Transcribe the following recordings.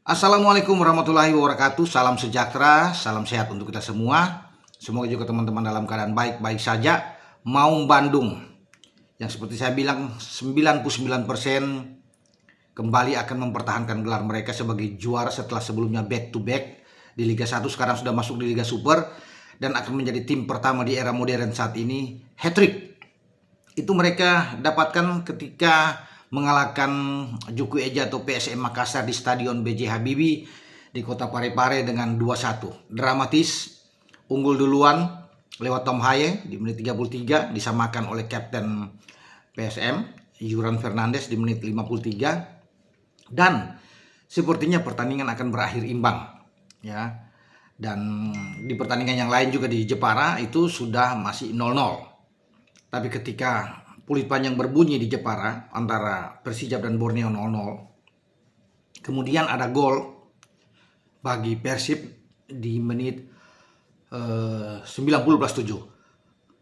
Assalamualaikum warahmatullahi wabarakatuh. Salam sejahtera, salam sehat untuk kita semua. Semoga juga teman-teman dalam keadaan baik-baik saja. Maung Bandung yang seperti saya bilang 99% kembali akan mempertahankan gelar mereka sebagai juara setelah sebelumnya back to back di Liga 1, sekarang sudah masuk di Liga Super dan akan menjadi tim pertama di era modern saat ini hat-trick. Itu mereka dapatkan ketika mengalahkan Juku Eja atau PSM Makassar di Stadion B.J. Habibie di kota Parepare dengan 2-1. Dramatis, unggul duluan lewat Tom Haye di menit 33, disamakan oleh kapten PSM Yuran Fernandes di menit 53, dan sepertinya pertandingan akan berakhir imbang ya. Dan di pertandingan yang lain juga di Jepara itu sudah masih 0-0. Tapi ketika peluit panjang berbunyi di Jepara antara Persijap dan Borneo 0-0, kemudian ada gol bagi Persib di menit 90+7,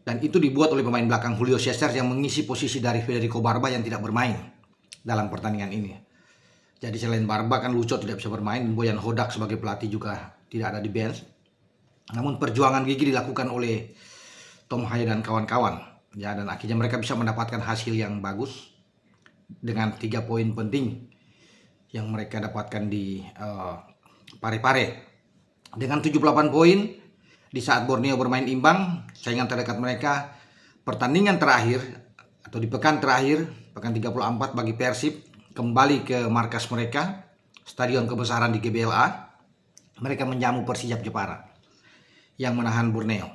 dan itu dibuat oleh pemain belakang Julio Cesar yang mengisi posisi dari Federico Barba yang tidak bermain dalam pertandingan ini. Jadi selain Barba kan Lucho tidak bisa bermain, Boyan Hodak sebagai pelatih juga tidak ada di bench. Namun perjuangan gigi dilakukan oleh Tom Haye dan kawan-kawan ya, dan akhirnya mereka bisa mendapatkan hasil yang bagus dengan 3 poin penting yang mereka dapatkan di Parepare. Dengan 78 poin di saat Borneo bermain imbang, saingan terdekat mereka pertandingan terakhir atau di pekan terakhir, pekan 34 bagi Persib, kembali ke markas mereka, stadion kebesaran di GBLA. Mereka menjamu Persijap Jepara yang menahan Borneo,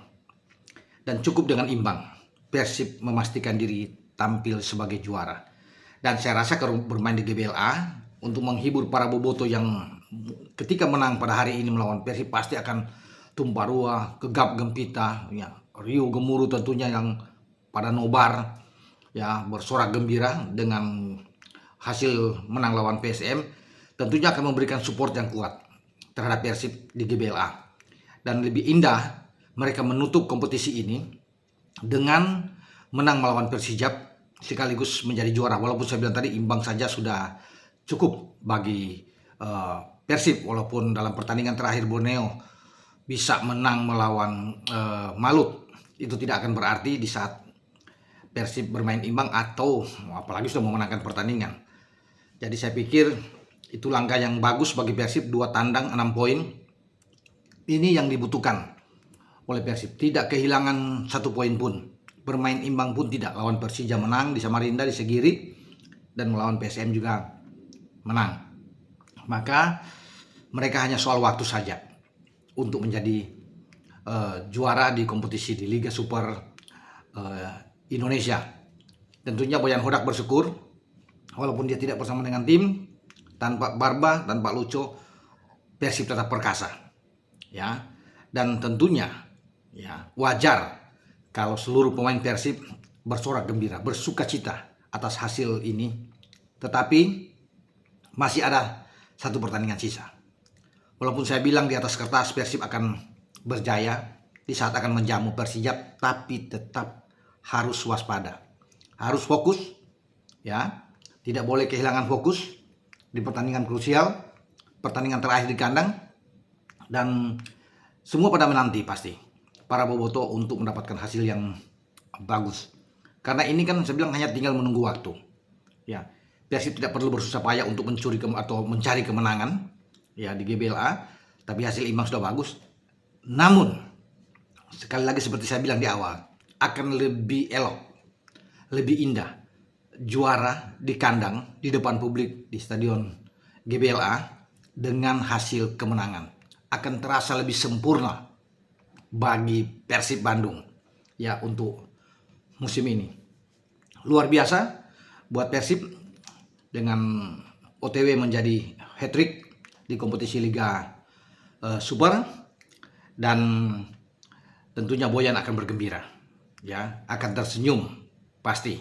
dan cukup dengan imbang Persib memastikan diri tampil sebagai juara. Dan saya rasa kalau bermain di GBLA untuk menghibur para boboto yang ketika menang pada hari ini melawan Persib pasti akan tumpah ruah, gegap gempita ya, riuh gemuruh tentunya, yang pada nobar ya, bersorak gembira dengan hasil menang lawan PSM, tentunya akan memberikan support yang kuat terhadap Persib di GBLA. Dan lebih indah mereka menutup kompetisi ini dengan menang melawan Persijap sekaligus menjadi juara. Walaupun saya bilang tadi imbang saja sudah cukup bagi Persib, walaupun dalam pertandingan terakhir Borneo bisa menang melawan Malut, itu tidak akan berarti di saat Persib bermain imbang atau apalagi sudah memenangkan pertandingan. Jadi saya pikir itu langkah yang bagus bagi Persib, 2 tandang 6 poin. Ini yang dibutuhkan oleh Persib, tidak kehilangan 1 poin pun, bermain imbang pun tidak. Lawan Persija menang di Samarinda, di Segiri, dan melawan PSM juga menang. Maka mereka hanya soal waktu saja untuk menjadi juara di kompetisi di Liga Super Indonesia. Tentunya Boyan Hodak bersyukur walaupun dia tidak bersama dengan tim, tanpa Barba, tanpa Lucho, Persib tetap perkasa ya. Dan tentunya ya, wajar kalau seluruh pemain Persib bersorak gembira, bersuka cita atas hasil ini. Tetapi masih ada 1 pertandingan sisa. Walaupun saya bilang di atas kertas Persib akan berjaya di saat akan menjamu Persijap, tapi tetap harus waspada, harus fokus ya, tidak boleh kehilangan fokus di pertandingan krusial, pertandingan terakhir di kandang. Dan semua pada menanti pasti para boboto untuk mendapatkan hasil yang bagus. Karena ini kan saya bilang hanya tinggal menunggu waktu. Ya, Persib tidak perlu bersusah payah untuk mencari kemenangan ya di GBLA, tapi hasil imbang sudah bagus. Namun sekali lagi seperti saya bilang di awal, akan lebih elok, lebih indah juara di kandang di depan publik di stadion GBLA dengan hasil kemenangan. Akan terasa lebih sempurna bagi Persib Bandung ya untuk musim ini. Luar biasa buat Persib dengan OTW menjadi hat-trick di kompetisi Liga Super, dan tentunya Boyan akan bergembira ya, akan tersenyum pasti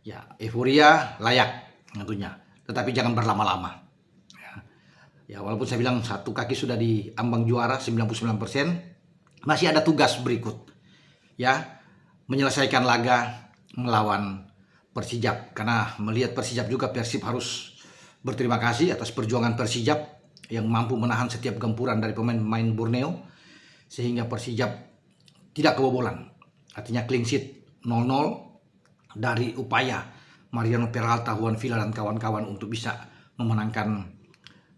ya, euforia layak tentunya, tetapi jangan berlama-lama. Ya, walaupun saya bilang 1 kaki sudah di ambang juara 99%, masih ada tugas berikut ya, menyelesaikan laga melawan Persijap. Karena melihat Persijap juga, Persib harus berterima kasih atas perjuangan Persijap yang mampu menahan setiap gempuran dari pemain-pemain Borneo sehingga Persijap tidak kebobolan. Artinya clean sheet 0-0 dari upaya Mariano Peralta, Juan Villa dan kawan-kawan untuk bisa memenangkan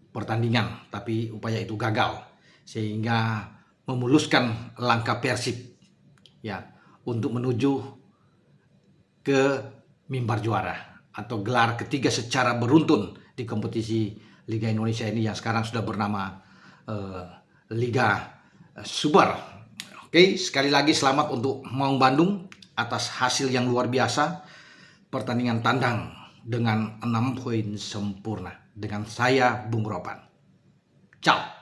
pertandingan, tapi upaya itu gagal sehingga memuluskan langkah Persib ya untuk menuju ke mimbar juara atau gelar ketiga secara beruntun di kompetisi Liga Indonesia ini yang sekarang sudah bernama Liga Super. Oke, sekali lagi selamat untuk Maung Bandung atas hasil yang luar biasa, pertandingan tandang dengan 6 poin sempurna. Dengan saya, Bung Ropan. Ciao.